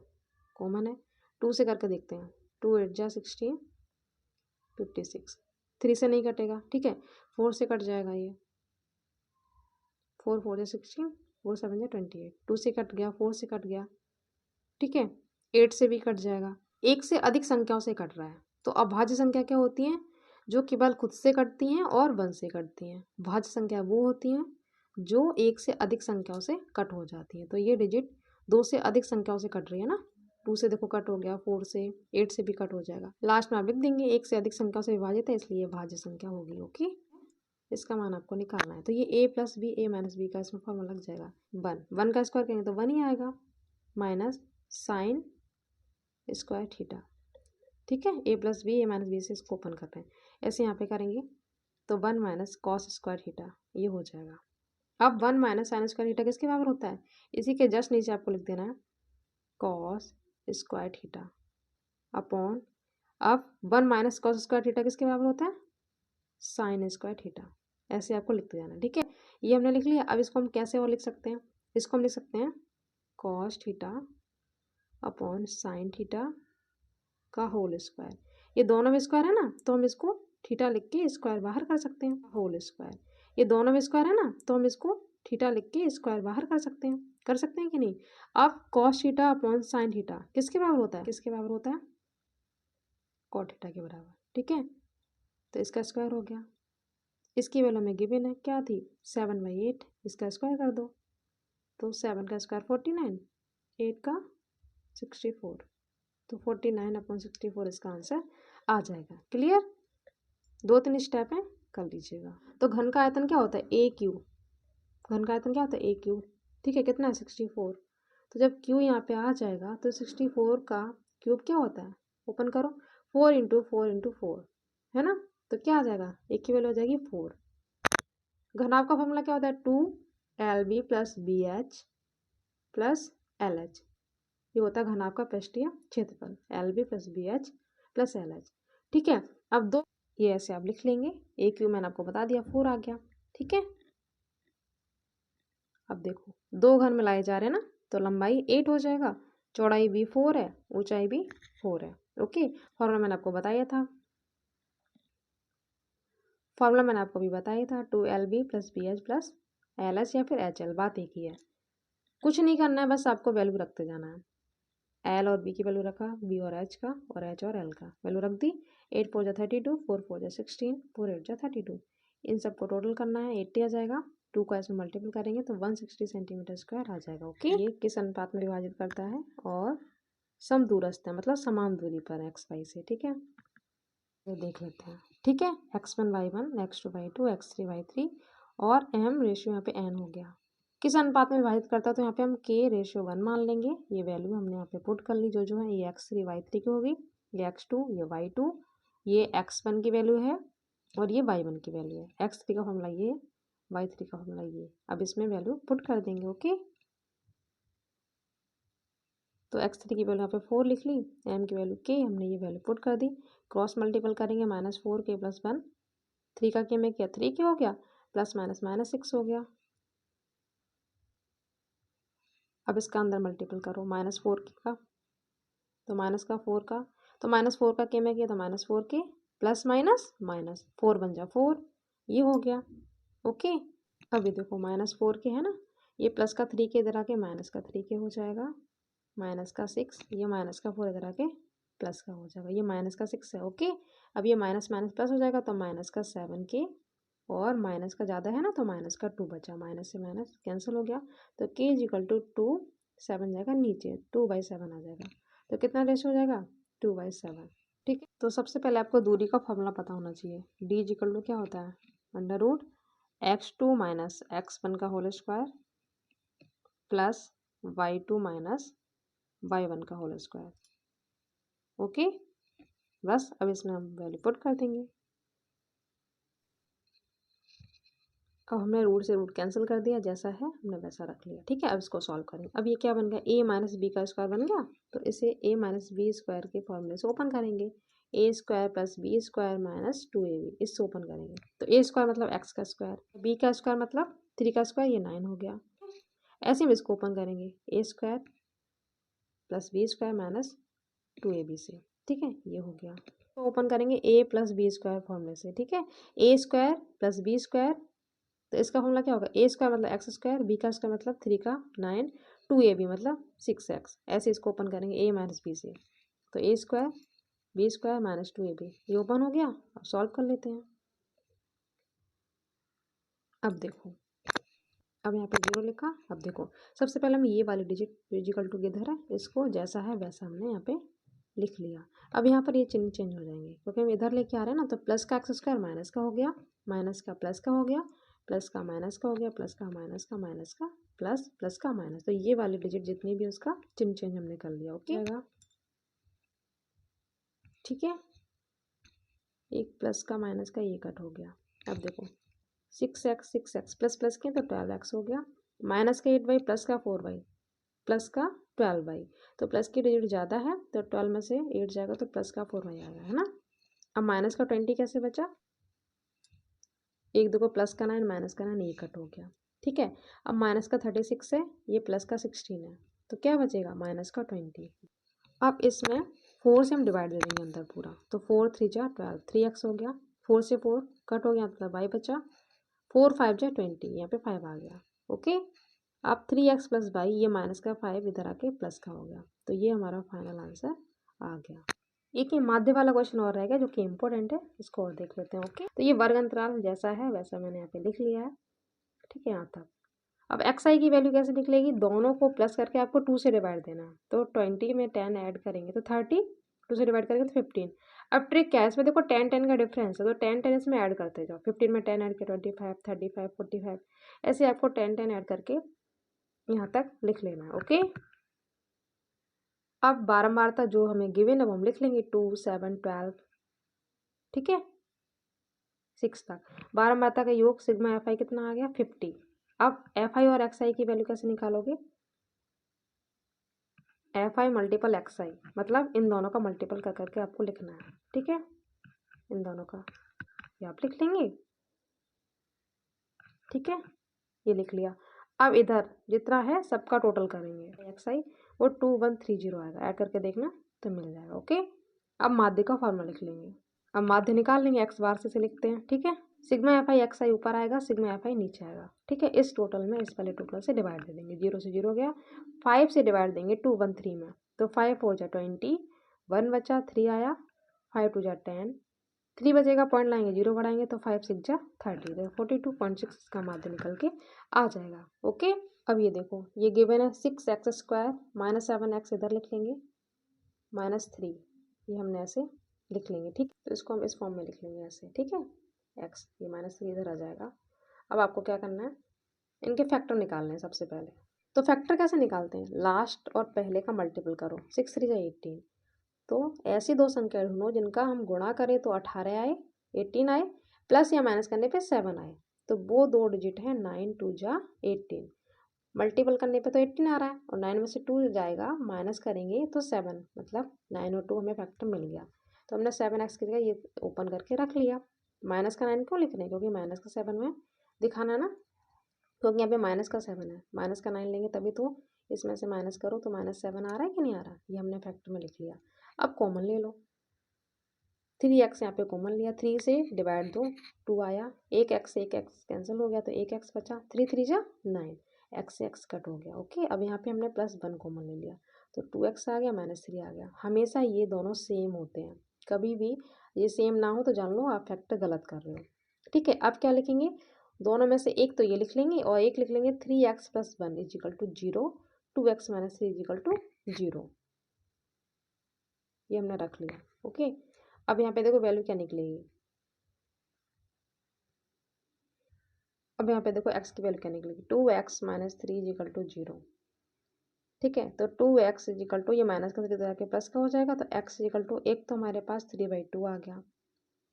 कॉमन है। 2 से करके देखते हैं, 2 8 जा 16 56, 3 से नहीं कटेगा, ठीक है। 4 से कट जाएगा, ये 4 4 जा 16, 4 7 जा 28, 2 से कट गया, 4 से कट गया, ठीक है। 8 से भी कट जाएगा, एक से अधिक संख्याओं से कट रहा है। तो अभाज्य संख्या क्या होती हैं, जो केवल खुद से कटती हैं और 1 से कटती हैं। भाज्य संख्या वो होती हैं जो एक से अधिक संख्याओं से कट हो जाती है। तो ये डिजिट 2 से अधिक संख्याओं से कट रही है ना, 2 से देखो कट हो गया, 4 से, 8 से भी कट हो जाएगा। लास्ट में आप लिख देंगे एक से अधिक संख्याओं से विभाजित है, इसलिए भाज्य संख्या होगी, ओके। इसका मान आपको निकालना है, तो ये a + b a - b का इसमें फॉर्मूला लग जाएगा। 1 का स्क्वायर करेंगे तो 1 ही आएगा, माइनस साइन स्क्वायर थीटा, ठीक है। a + b a - b से इसको ओपन करते हैं, ऐसे यहाँ पे करेंगे तो 1 माइनस कॉस स्क्वायर थीटा, ये हो जाएगा। अब 1 माइनस साइन स्क्वायर थीटा किसके बराबर होता है, इसी के जस्ट नीचे आपको लिख देना है कॉस स्क्वायर थीटा अपॉन, अब 1 माइनस कॉस स्क्वायर थीटा किसके बराबर होता है, साइन स्क्वायर थीटा, ऐसे आपको लिखते जाना, ठीक है। ये हमने लिख लिया। अब इसको हम कैसे और लिख सकते हैं, इसको हम लिख सकते हैं cos theta upon sine theta का होल स्क्वायर। ये दोनों में स्क्वायर है ना, तो हम इसको थीटा लिख के स्क्वायर बाहर कर सकते हैं, होल स्क्वायर। ये दोनों में स्क्वायर है ना, तो हम इसको थीटा लिख के स्क्वायर बाहर कर सकते हैं कि नहीं। अब cos theta upon sine theta किसके बराबर होता है, किसके बराबर होता है, कॉट थीटा के बराबर, ठीक है। तो इसका स्क्वायर हो गया, इसकी वैल्यू में गिवन है क्या थी 7/8, इसका स्क्वायर कर दो, तो 7 का स्क्वायर 49, 8 का 64, तो 49/64 इसका आंसर आ जाएगा। क्लियर? 2-3 स्टेप हैं, कर लीजिएगा। तो घन का आयतन क्या होता है? ए क्यू। घन का आयतन क्या होता है? ए क्यू। ठीक है, कितना है? 64। तो जब क्यू यहाँ पे आ जाएगा तो 64 का क्यूब क्या होता है? ओपन करो, 4 × 4 × 4 है ना। तो क्या आ जाएगा? एक की वैल्यू हो जाएगी 4। घनाभ का फॉर्मूला क्या होता है? 2LB + BH + LH। ये होता है घनाभ का पृष्ठीय क्षेत्रफल, LB + BH + LH। ठीक है, अब दो ये ऐसे आप लिख लेंगे। ए क्यू मैंने आपको बता दिया, 4 आ गया। ठीक है, अब देखो दो घन मिलाए जा रहे हैं ना, तो लंबाई 8 हो जाएगा, चौड़ाई भी 4 है, ऊंचाई भी 4 है। ओके, फॉर्मूला मैंने आपको बताया था, फॉर्मूला मैंने आपको भी बताया था 2LB + BH + LH या फिर HL, बात एक ही है। कुछ नहीं करना है, बस आपको वैल्यू रखते जाना है। एल और बी की वैल्यू रखा, बी और एच का, और एच और एल का वैल्यू रख दी। 8 × 4 = 32, 4 × 4 = 16, 4 × 8 = 32। इन सबको टोटल करना है, 80 आ जाएगा। 2 का इसमें मल्टीपल करेंगे तो 160 सेंटीमीटर² आ जाएगा। ओके, ये किस अनुपात में विभाजित करता है? और समदूरस्थ है, मतलब समान दूरी पर है x y से। ठीक है, ये देख लेते हैं। ठीक है, x1 y1, x2 y2, x3 y3 और m रेशियो यहाँ पे n हो गया। किस अनुपात में विभाजित करता है? तो यहाँ पे हम k/1 मान लेंगे। ये वैल्यू हमने यहाँ पे पुट कर ली, जो है ये x3 y3 की होगी, ये x2 ये y2, ये x1 की वैल्यू है और ये y1 की वैल्यू है। x3 का फॉर्मूला ये, y3 का फॉर्मूला ये। अब इसमें वैल्यू पुट कर देंगे। ओके, तो x3 की वैल्यू यहाँ पे 4 लिख ली, m की वैल्यू k, हमने ये वैल्यू पुट कर दी। क्रॉस मल्टीपल करेंगे, -4k + 1, 3 का k में किया 3k हो गया, प्लस माइनस -6 हो गया। अब इसका अंदर मल्टीपल करो, -4 का, तो माइनस का 4 का, तो -4 का के में किया तो -4k प्लस माइनस माइनस 4 बन जा 4, ये हो गया। ओके, अभी देखो -4k है ना, ये प्लस का 3k इधर आके माइनस का 3k हो जाएगा, माइनस का 6, ये माइनस का 4 इधर आके प्लस का हो जाएगा, ये माइनस का 6 है। ओके, अब ये माइनस माइनस प्लस हो जाएगा तो माइनस का 7k, और माइनस का ज़्यादा है ना तो माइनस का 2 बचा, माइनस से माइनस कैंसिल हो गया, तो k = 2, 7 जाएगा नीचे, 2/7 आ जाएगा। तो कितना रेशियो हो जाएगा? 2/7। ठीक है, तो सबसे पहले आपको दूरी का फॉर्मूला पता होना चाहिए। d = क्या होता है? √x2 - x1 का whole square plus y2 - y1 का होल स्क्वायर। ओके, बस अब इसमें हम वैल्यू पुट कर देंगे। अब हमने रूट से रूट कैंसिल कर दिया, जैसा है हमने वैसा रख लिया। ठीक है, अब इसको सॉल्व करेंगे। अब ये क्या बन गया? a - b का स्क्वायर बन गया, तो इसे a - b स्क्वायर के फॉर्मूले से ओपन करेंगे। a² + b² - 2ab, इससे ओपन करेंगे। तो a² मतलब x का स्क्वायर, b का स्क्वायर मतलब 3 का स्क्वायर, ये 9 हो गया। ऐसे हम इसको ओपन करेंगे, a² + b² - 2ab से। ठीक है, ये हो गया। तो ओपन करेंगे a + b² फॉर्मूले से। ठीक है, a² + b², तो इसका फॉर्मूला क्या होगा? a² मतलब x², b का स्क्वायर मतलब 3 का 9, 2ab मतलब 6x। ऐसे इसको ओपन करेंगे a - b से, तो a² b² - 2ab, ये ओपन हो गया। अब सॉल्व कर लेते हैं। अब देखो, अब यहाँ पे 0 लिखा। अब देखो, सबसे पहले हम ये वाली डिजिट = किधर है, इसको जैसा है वैसा हमने यहाँ पे लिख लिया। अब यहाँ पर ये चिन्ह चेंज हो जाएंगे, क्योंकि हम इधर लेके आ रहे हैं ना, तो प्लस का x² माइनस का हो गया, माइनस का प्लस का हो गया, प्लस का माइनस का हो गया, प्लस का माइनस का, माइनस का प्लस, प्लस का माइनस। तो ये वाली डिजिट जितनी भी उसका चिन्ह चेंज हमने कर लिया। ओके, ठीक है, एक प्लस का माइनस का ये कट हो गया। अब देखो 6x प्लस प्लस किया तो 12x हो गया, माइनस का 8y प्लस का 4y प्लस का 12y, तो प्लस की डिजिट ज़्यादा है तो 12 में से 8 जाएगा तो प्लस का 4y आएगा, है ना। अब माइनस का 20 कैसे बचा? एक देखो प्लस का 9 माइनस का 9, ये कट हो गया। ठीक है, अब माइनस का 36 है, ये प्लस का 16 है, तो क्या बचेगा? माइनस का 20। अब इसमें 4 से हम डिवाइड दे देंगे अंदर पूरा, तो 4 × 3 = 12, 3x हो गया, 4 से 4 कट हो गया, मतलब y बचा, 4 × 5 = 20, यहाँ पे 5 आ गया। ओके, अब 3x + y, ये माइनस का 5 इधर आके प्लस का हो गया, तो ये हमारा फाइनल आंसर आ गया। एक ये माध्य वाला क्वेश्चन और रहेगा जो कि इम्पोर्टेंट है, इसको और देख लेते हैं। ओके, तो ये वर्ग अंतराल जैसा है वैसा मैंने यहाँ पे लिख लिया है। ठीक है, यहाँ तक। अब एक्स आई की वैल्यू कैसे निकलेगी, दोनों को प्लस करके आपको 2 से डिवाइड देना है। तो 20 में 10 ऐड करेंगे तो 30, 2 से डिवाइड करेंगे तो 15। अब ट्रिक क्या है इसमें, देखो 10 का डिफरेंस है, तो 10 इसमें ऐड करते जाओ। 15 में 10 ऐड किया 25, 35, 45, ऐसे आपको 10 ऐड करके यहाँ तक लिख लेना है। ओके, अब बारंबारता जो हमें गिवन है वो हम लिख लेंगे 2, 7, 12, ठीक है, 6 तक। बारंबारता का योग सिग्मा एफ आई कितना आ गया 50। अब एफ आई और एक्स आई की वैल्यू कैसे निकालोगे, एफ आई मल्टीपल एक्स आई, मतलब इन दोनों का मल्टीपल कर करके आपको लिखना है, ठीक है, इन दोनों का ये आप लिख लेंगे, ठीक है, ये लिख लिया। अब इधर जितना है सबका टोटल करेंगे, एक्स आई वो 2130 आएगा, ऐड करके देखना तो मिल जाएगा। ओके, अब माध्य का फॉर्मूला लिख लेंगे। अब माध्य निकाल लेंगे, एक्स बार से लिखते हैं, ठीक है। सिग्मा एफ आई एक्स आई ऊपर आएगा, सिग्मा एफ आई नीचे आएगा, ठीक है। इस टोटल में इस वाले टोटल से डिवाइड दे देंगे, 0 से 0 गया, 5 से डिवाइड देंगे 213 में, तो 5 4 जा 20, 1 बचा, 3 आया, 5 2 जा 10, 3 बचेगा, पॉइंट लाएंगे, 0 बढ़ाएंगे तो 5 6 जा 30, तो 42.6 इसका माध्य निकल के आ जाएगा। ओके, अब ये देखो ये गिवन है 6x² माइनस 7x इधर लिख लेंगे, -3 ये हमने ऐसे लिख लेंगे, ठीक। तो इसको हम इस फॉर्म में लिख लेंगे ऐसे, ठीक है, x ये -3 इधर आ जाएगा। अब आपको क्या करना है, इनके फैक्टर निकालने हैं सबसे पहले। तो फैक्टर कैसे निकालते हैं, लास्ट और पहले का मल्टीपल करो, 6 3 जा 18, तो ऐसी दो संख्या ढूंढो जिनका हम गुणा करें तो 18 आए, 18 आए, प्लस या माइनस करने पे 7 आए। तो वो दो डिजिट है 9 2 जा 18, मल्टीपल करने पे तो 18 आ रहा है, और 9 में से 2 जाएगा, माइनस करेंगे तो 7, मतलब 9 और 2 हमें फैक्टर मिल गया। तो हमने 7x की जगह ये ओपन करके रख लिया। माइनस का 9 क्यों लिख रहे हैं, क्योंकि माइनस का 7 में दिखाना ना, क्योंकि यहाँ पे माइनस का 7 है, माइनस का 9 लेंगे तभी तो इसमें से माइनस करो तो -7 आ रहा है कि नहीं आ रहा, ये हमने फैक्टर में लिख लिया। अब कॉमन ले लो, 3x यहाँ पे कॉमन लिया, 3 से डिवाइड दो, 2 आया, एक x कैंसिल हो गया तो एक x बचा, 3 3 जा 9, x से x कट हो गया। ओके, अब यहाँ पे हमने +1 कॉमन ले लिया, तो 2x आ गया, -3 आ गया। हमेशा ये दोनों सेम होते हैं, कभी भी ये सेम ना हो तो जान लो आप फैक्टर गलत कर रहे हो, ठीक है। अब क्या लिखेंगे, दोनों में से एक तो ये लिख लेंगे और एक लिख लेंगे 3x + 1 = 0, 2x - 3 = 0, ये हमने रख लिया। ओके, अब यहाँ पे देखो वैल्यू क्या निकलेगी, अब यहाँ पे देखो x की वैल्यू क्या निकलेगी, 2x - 3 = 0, ठीक है। तो 2x = ये माइनस का 3 के प्लस का हो जाएगा, तो x = एक तो हमारे पास 3/2 आ गया,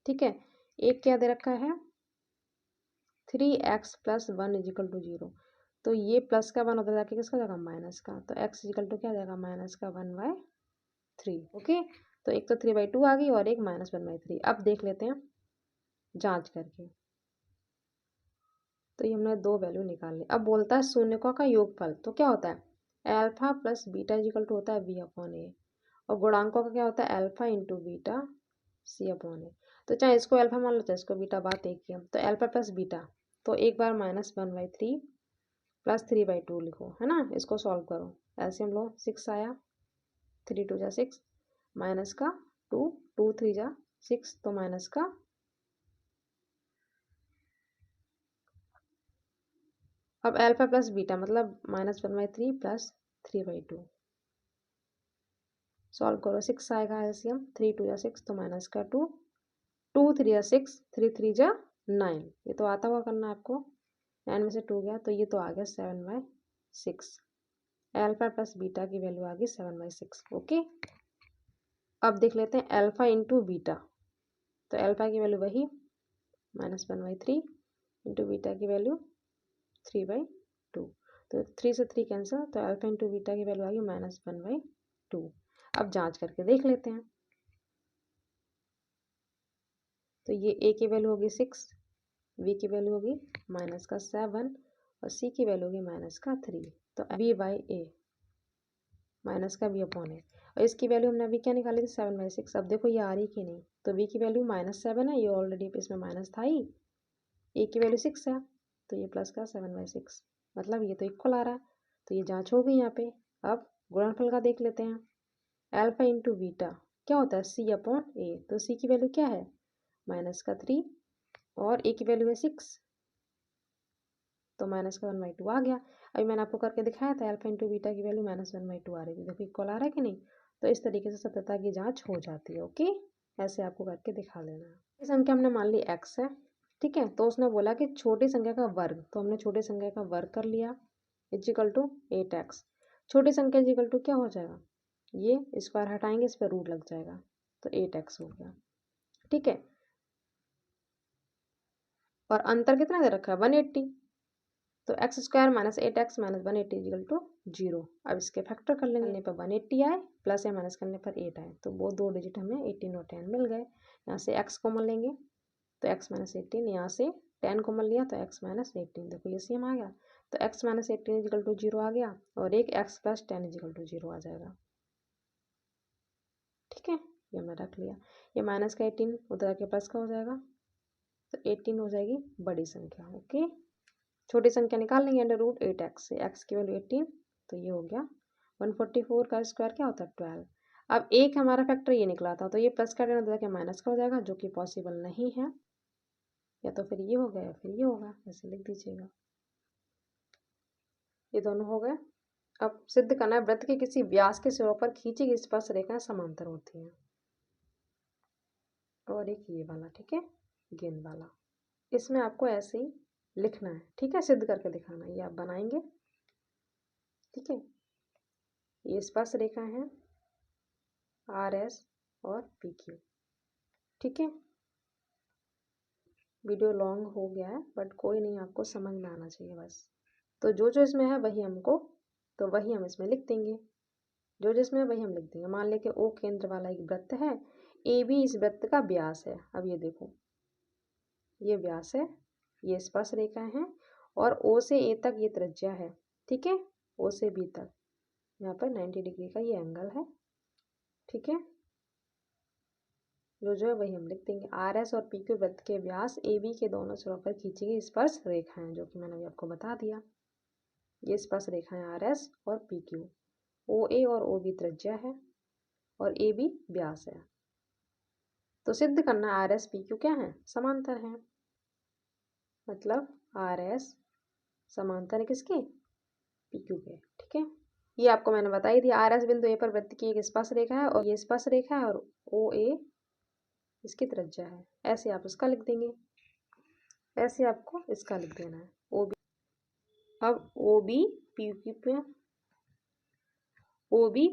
ठीक है। एक क्या दे रखा है 3x + 1 = 0, तो ये प्लस का 1 उधर जाके किसका जाएगा, माइनस का, तो x = क्या जाएगा, -1/3। ओके, तो एक तो 3/2 आ गई और एक -1/3। अब देख लेते हैं जांच करके, तो ये हमने दो वैल्यू निकाल ली। अब बोलता है शून्यकों का योगफल, तो क्या होता है, अल्फा प्लस बीटा = होता है b/a, और गुणांकों का क्या होता है, अल्फा × बीटा c/a। तो चाहे इसको अल्फा मान लो चाहे इसको बीटा, बात एक ही है। तो अल्फा प्लस बीटा, तो एक बार -1/3 + 3/2 लिखो, है ना, इसको सॉल्व करो, एलसीएम लो, 6 आया, 3 2 जा 6, माइनस का 2, 2 3 जा 6, तो माइनस का, अब अल्फा प्लस बीटा मतलब -1/3 + 3/2, सॉल्व करो, 6 आएगा एलसीएम, 3 2 जा 6, तो माइनस का 2, 2 3 जा 6, 3 3 जा 9, ये तो आता हुआ करना आपको, 9 में से 2 गया तो ये तो आ गया 7/6, अल्फा प्लस बीटा की वैल्यू आ गई 7/6। ओके, अब देख लेते हैं अल्फा × बीटा, तो अल्फा की वैल्यू वही -1/3 × बीटा की वैल्यू 3/2, तो 3 से 3 कैंसिल, तो अल्फा × बीटा की वैल्यू आ गई -1/2। अब जांच करके देख लेते हैं, तो ये a की वैल्यू होगी 6, b की वैल्यू होगी -7 और c की वैल्यू होगी -3, तो b/a माइनस का b/a, और इसकी वैल्यू हमने अभी क्या निकाली थी 7/6। अब देखो ये आ रही कि नहीं, तो b की वैल्यू -7 है, ये ऑलरेडी इसमें माइनस था ही, a की वैल्यू 6 है, तो ये प्लस का 7/6, मतलब ये तो इक्वल आ रहा है, तो ये जांच हो गई यहाँ पे। अब गुणनफल का देख लेते हैं, अल्फा × बीटा क्या होता है c/a, तो c की वैल्यू क्या है, -3 और a की वैल्यू है 6, तो -1/2 आ गया। अभी मैंने आपको करके दिखाया था अल्फा इंटू बीटा की वैल्यू -1/2 आ रही थी। देखो इक्वल आ रहा है कि नहीं। तो इस तरीके से सत्यता की जाँच हो जाती है। ओके, ऐसे आपको करके दिखा लेना है। ये संख्या हमने मान ली x है, ठीक है। तो उसने बोला कि छोटी संख्या का वर्ग, तो हमने छोटी संख्या का वर्ग कर लिया इक्वल टू 8x। छोटी संख्या इक्वल टू क्या हो जाएगा, ये स्क्वायर हटाएंगे, इस पर रूट लग जाएगा, तो 8x हो गया, ठीक है। और अंतर कितना दे रखा है 180, तो x square minus 8x minus 180 equal to 0। अब इसके फैक्टर कर लेने पर 180 आए, प्लस या माइनस करने पर 8 आए, तो वो दो डिजिट हमें 18 और 10 मिल गए। यहाँ से x कॉमन लेंगे तो x माइनस 18, यहाँ से 10 कॉमन लिया तो x माइनस 18, देखो ये सेम आ गया। तो x माइनस 18 इक्वल टू 0 आ गया, और एक x प्लस 10 इक्वल टू 0 आ जाएगा, ठीक है। ये मैं रख लिया, ये माइनस का 18 उधर के प्लस का हो जाएगा, तो 18 हो जाएगी बड़ी संख्या। ओके, छोटी संख्या निकाल लेंगे अंडर रूट 8x से, x की वैल्यू 18, तो ये हो गया 144 का स्क्वायर क्या होता है 12। अब एक हमारा फैक्टर ये निकला था, तो ये प्लस का देना था कि माइनस का हो जाएगा, जो कि पॉसिबल नहीं है। या तो फिर ये हो गया या फिर ये होगा, ऐसे लिख दीजिएगा। ये दोनों हो गए। अब सिद्ध करना है वृत्त के किसी व्यास के सिरों पर खींची गई स्पर्श रेखाएं समांतर होती हैं। और एक ये वाला, ठीक है, गेंद वाला। इसमें आपको ऐसे ही लिखना है, ठीक है, सिद्ध करके दिखाना है। ये आप बनाएंगे, ठीक है। ये स्पर्श रेखा है RS और PQ, ठीक है। वीडियो लॉन्ग हो गया है बट कोई नहीं, आपको समझ में आना चाहिए बस। तो जो जो इसमें है वही हमको, तो वही हम इसमें लिख देंगे, जो जिसमें वही हम लिख देंगे। मान लें कि O केंद्र वाला एक वृत्त है, AB इस वृत्त का व्यास है। अब ये देखो, ये व्यास है, ये स्पर्श रेखा है, और O से A तक ये त्रिज्या है, ठीक है। O से B तक यहाँ पर 90 डिग्री का ये एंगल है, ठीक है। जो है वही हम लिख देंगे। RS और PQ वृत्त के व्यास AB के दोनों सिरों पर खींची गई स्पर्श रेखाएं, जो कि मैंने अभी आपको बता दिया। ये स्पर्श रेखाएं RS और PQ, OA और OB त्रिज्या है और AB व्यास है। तो सिद्ध करना RS PQ क्या है, समांतर है। मतलब RS समांतर है किसके, PQ के, ठीक है। ये आपको मैंने बताई थी। RS बिंदु A पर वृत्त की एक स्पर्श रेखा है, और ये स्पर्श रेखा है, और OA इसकी त्रिज्या है। ऐसे आप इसका लिख देंगे, ऐसे आपको इसका लिख देना है OB। अब OB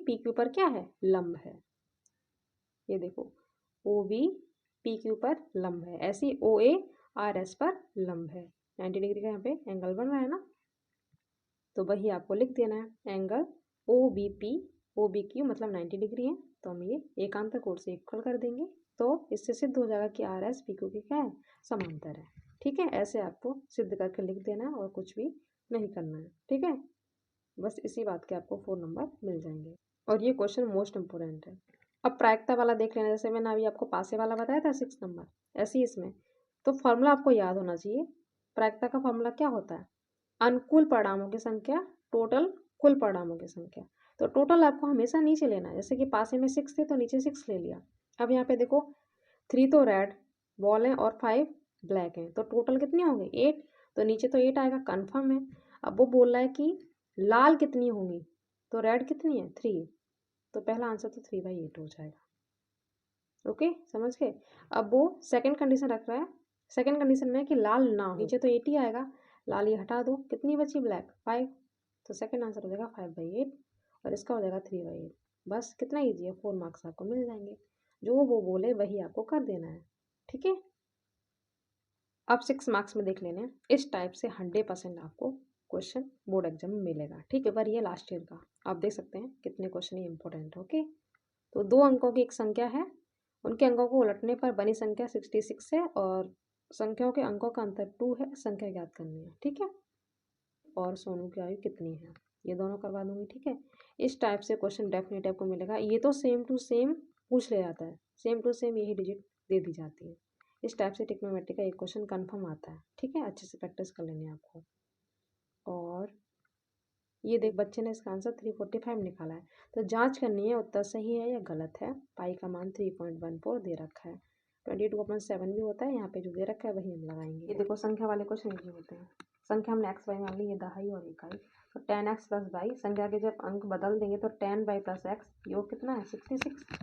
PQ पर क्या है, लंब है। ये देखो, OB PQ पर लंब है, ऐसी OA RS पर लंब है। 90 डिग्री का यहाँ पे एंगल बन रहा है ना, तो वही आपको लिख देना है। एंगल OBQ मतलब 90 डिग्री है, तो हम ये एकांतर कोण से इक्वल कर देंगे, तो इससे सिद्ध हो जाएगा कि RS PQ की क्या है, समांतर है, ठीक है। ऐसे आपको सिद्ध करके लिख देना है और कुछ भी नहीं करना है, ठीक है। बस इसी बात के आपको 4 नंबर मिल जाएंगे, और ये क्वेश्चन मोस्ट इंपोर्टेंट है। अब प्रायिकता वाला देख लेना, जैसे मैंने अभी आपको पासे वाला बताया था 6 नंबर, ऐसे ही इसमें तो फॉर्मूला आपको याद होना चाहिए। प्रायिकता का फॉर्मूला क्या होता है, अनुकूल परिणामों की संख्या टोटल कुल परिणामों की संख्या। तो टोटल आपको हमेशा नीचे लेना है, जैसे कि पासे में 6 थे तो नीचे 6 ले लिया। अब यहाँ पे देखो 3 तो रेड बॉल है और 5 ब्लैक हैं, तो टोटल कितनी होंगी 8, तो नीचे तो 8 आएगा, कन्फर्म है। अब वो बोल रहा है कि लाल कितनी होंगी, तो रेड कितनी है 3, तो पहला आंसर तो 3/8 हो जाएगा। ओके, समझ गए। अब वो सेकंड कंडीशन रख रहा है, सेकंड कंडीशन में कि लाल ना हो, नीचे तो 8 ही आएगा, लाल ये हटा दो, कितनी बची ब्लैक 5, तो सेकंड आंसर हो जाएगा 5/8, और इसका हो जाएगा 3/8। बस कितना ईजी है, 4 मार्क्स आपको मिल जाएंगे। जो वो बोले वही आपको कर देना है, ठीक है। अब 6 मार्क्स में देख लेने, इस टाइप से 100% आपको क्वेश्चन बोर्ड एग्जाम में मिलेगा, ठीक है। पर ये लास्ट ईयर का आप देख सकते हैं कितने क्वेश्चन ये इंपॉर्टेंट है। ओके, तो 2 अंकों की एक संख्या है, उनके अंकों को उलटने पर बनी संख्या 66 है, और संख्याओं के अंकों का अंतर 2 है, संख्या ज्ञात करनी है, ठीक है। और सोनू की आयु कितनी है, ये दोनों करवा दूंगी, ठीक है। इस टाइप से क्वेश्चन डेफिनेट आपको मिलेगा। ये तो सेम टू सेम पूछ ले जाता है, सेम टू सेम यही डिजिट दे दी जाती है। इस टाइप से ट्रिग्नोमेट्री का एक क्वेश्चन कन्फर्म आता है, ठीक है। अच्छे से प्रैक्टिस कर लेनी है आपको। और ये देख, बच्चे ने इसका आंसर 345 निकाला है, तो जांच करनी है उत्तर सही है या गलत है। पाई का मान 3.14 दे रखा है, 22/7 भी होता है, यहाँ पे जो दे रखा है वही हम लगाएंगे। ये देखो, संख्या वाले क्वेश्चन ये होते हैं, संख्या हमने एक्स वाई मान ली, ये दहाई और इकाई। तो 10x प्लस वाई, संख्या के जब अंक बदल देंगे तो 10y प्लस एक्स, योग कितना है 66।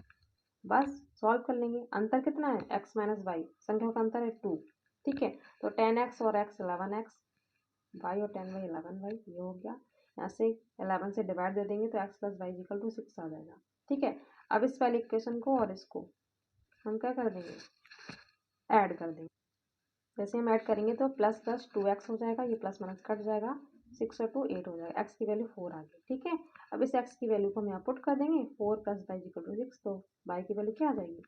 बस सॉल्व कर लेंगे। अंतर कितना है x माइनस वाई, संख्या का अंतर है 2। ठीक है, तो 10x और x 11x, y और 10y 11y, ये हो गया। यहाँ से 11 से डिवाइड दे देंगे तो x plus y equal to 6 आ जाएगा। ठीक है, अब इस वाली इक्वेशन को और इसको हम क्या कर देंगे, ऐड कर देंगे। जैसे हम ऐड करेंगे तो प्लस प्लस 2x हो जाएगा, ये प्लस माइनस कट जाएगा, 6 और 2 8 हो जाएगा, x की वैल्यू 4 आ गई। ठीक है, अब इस x की वैल्यू को हम यहाँ पुट कर देंगे, 4 प्लस वाई इक्वल टू 6, तो y की वैल्यू क्या आ जाएगी,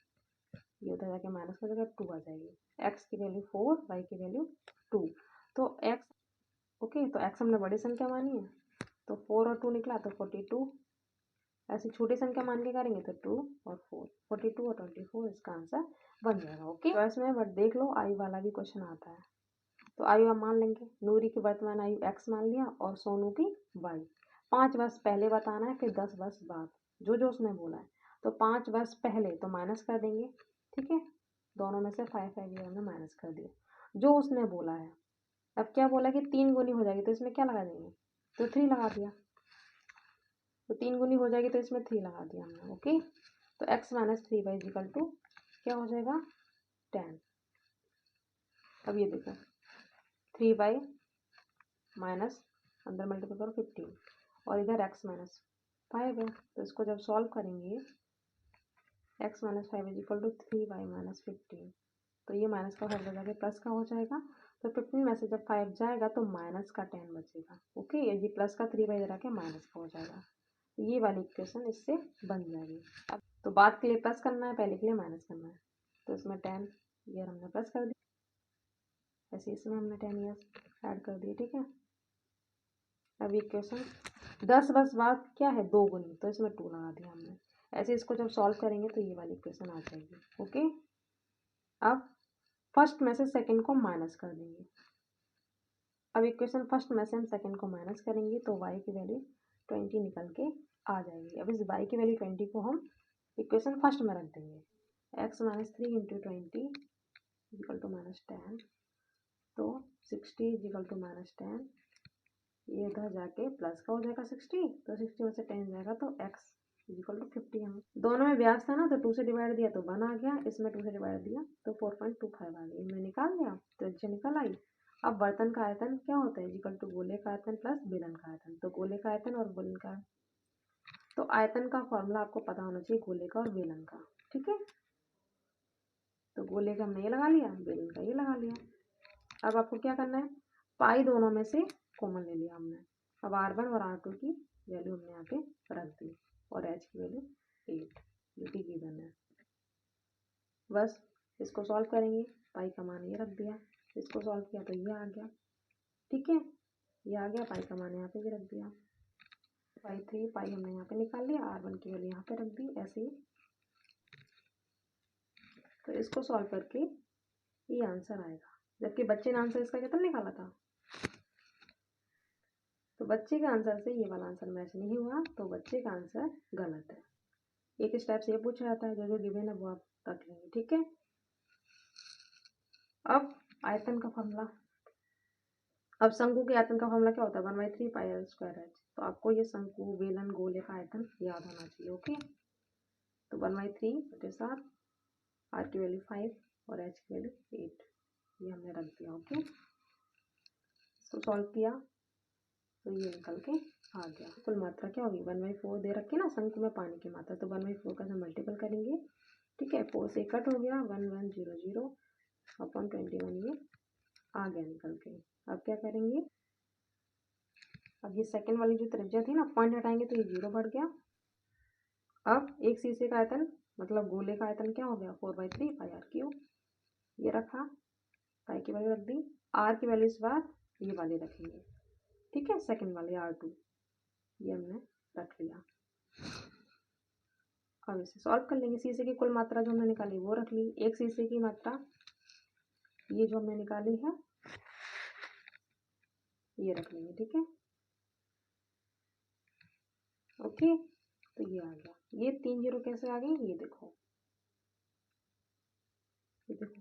ये उधर जाके माइनस हो जाएगा, 2 आ जाएगी। x की वैल्यू 4, y की वैल्यू 2। तो x, ओके, तो x हमने बड़ी संख्या मानी है, तो 4 और 2 निकला तो 42। ऐसी छोटी संख्या मान के करेंगे तो 2 और 4, 42 और 24 इसका आंसर बन जाएगा। ओके, चॉइस में बट देख लो आयु वाला भी क्वेश्चन आता है। तो आयु आप मान लेंगे, नूरी की वर्तमान आयु x मान लिया और सोनू की y। 5 वर्ष पहले बताना है, फिर 10 वर्ष बाद, जो जो उसने बोला है। तो 5 वर्ष पहले तो माइनस कर देंगे। ठीक है, दोनों में से 5 5 ये हमने माइनस कर दिया, जो उसने बोला है। अब क्या बोला कि 3 गुनी हो जाएगी, तो इसमें क्या लगा देंगे, तो 3 लगा दिया। तो 3 गुनी हो जाएगी तो इसमें 3 लगा दिया हमने। ओके, तो x minus 3y equal to क्या हो जाएगा 10। अब ये देखो 3y माइनस अंदर मल्टीप्लाई करो 15 और इधर x माइनस 5 है, तो इसको जब सॉल्व करेंगे x minus 5 is equal to 3y minus 15, तो ये माइनस का 5 जाके प्लस का हो जाएगा। तो 15 में से जब 5 जाएगा तो माइनस का 10 बचेगा। ओके, ये प्लस का 3y इधर आके माइनस का हो जाएगा। तो ये वाली इक्वेशन इससे बन जाएगी। अब तो बाद के लिए प्लस करना है, पहले के लिए माइनस करना है। तो इसमें 10 ईयर हमने प्लस कर दिया, ऐसे इसमें हमने 10 ईयर्स ऐड कर दिए। ठीक है, अब इक्वेशन 10 वर्ष बाद क्या है 2 गुनी, तो इसमें 2 लगा दिया हमने। ऐसे इसको जब सॉल्व करेंगे तो ये वाली इक्वेशन आ जाएगी। ओके, अब फर्स्ट में से सेकंड को माइनस कर देंगे। अब इक्वेशन फर्स्ट में से हम सेकंड को माइनस करेंगे तो y की वैल्यू 20 निकल के आ जाएगी। अब इस y की वैल्यू 20 को हम इक्वेशन फर्स्ट में रख देंगे, x minus 3 into 20 equal to minus 10, तो 60 इक्वल टू माइनस 10, ये उधर जाके प्लस का हो जाएगा 60, तो 60 में से 10 जाएगा तो x इक्वल टू 50। हम दोनों में ब्याज था ना, तो 2 से डिवाइड दिया तो 1 आ गया, इसमें 2 से डिवाइड दिया तो 4.25 आ गई। मैं निकाल लिया तो अच्छे निकल आई। अब बर्तन का आयतन क्या होता है, इक्वल टू गोले का आयतन प्लस बेलन का आयतन। तो गोले का आयतन और बेलन का, तो आयतन का फॉर्मूला आपको पता होना चाहिए गोले का और बेलन का। ठीक है, तो गोले का हमने ये लगा लिया, बेलन का ये लगा लिया। अब आपको क्या करना है, पाई दोनों में से कॉमन ले लिया हमने। अब r1 और r2 की वैल्यू हमने यहाँ पे रख दी और h की वैल्यू 8 जो कि गिवन है। बस इसको सॉल्व करेंगे, पाई का मान ये रख दिया, इसको सॉल्व किया तो ये आ गया। ठीक है, ये आ गया, पाई का मान यहाँ पे भी रख दिया, पाई 3 पाई हमने यहाँ पे निकाल लिया, r1 की वैल्यू यहाँ पे रख दी ऐसे ही। तो इसको सॉल्व करके ये आंसर आएगा, जबकि बच्चे ने आंसर इसका कितना निकाला था। तो बच्चे के आंसर से ये वाला आंसर मैच नहीं हुआ, तो बच्चे का आंसर गलत है। एक स्टेप से ये पूछा जाता है, जो जो गिवन है वो आप रख लेंगे। ठीक है, अब आयतन का फॉर्मूला, अब शंकु के आयतन का फॉर्मूला क्या होता है 1/3 पाई r स्क्वायर h। तो आपको ये शंकु बेलन गोले का आयतन याद होना चाहिए। ओके, तो 1/3 बटे 7, r की वैल्यू 5 और h की वैल्यू 8, ये हमने रख दिया। ओके, इसको सॉल्व किया तो ये निकल के आ गया। कुल मात्रा क्या होगी 1/4 दे रखी ना शंकु में पानी की मात्रा, तो 1/4 का मल्टीपल करेंगे। ठीक है, 4 से कट हो गया, 1100 अपॉन 21 ये आ गया निकल के। अब क्या करेंगे, अब ये सेकंड वाली जो त्रिज्या थी ना, पॉइंट हटाएंगे तो ये 0 बढ़ गया। अब एक शीशे का आयतन मतलब गोले का आयतन क्या हो गया 4/3 पाई r क्यूब, ये रखा, पाई की वैल्यू रख दी, r की वैल्यू इस बार ये वाली रखेंगे। ठीक है, सेकंड वाली r2 ये हमने रख लिया। अब इसे सॉल्व कर लेंगे, शीशे की कुल मात्रा जो हमने निकाली वो रख ली, एक शीशे की मात्रा ये जो हमने निकाली है ये रख लेंगे। ठीक है, ओके, तो ये आ गया। ये 3 0 कैसे आ गए, ये देखो, ये देखो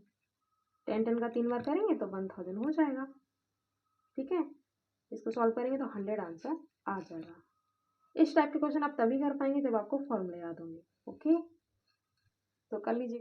10 10 का 3 बार करेंगे तो 1000 हो जाएगा। ठीक है, इसको सॉल्व करेंगे तो 100 आंसर आ जाएगा। इस टाइप के क्वेश्चन आप तभी कर पाएंगे जब आपको फॉर्मूले याद होंगे। ओके, तो कर लीजिए।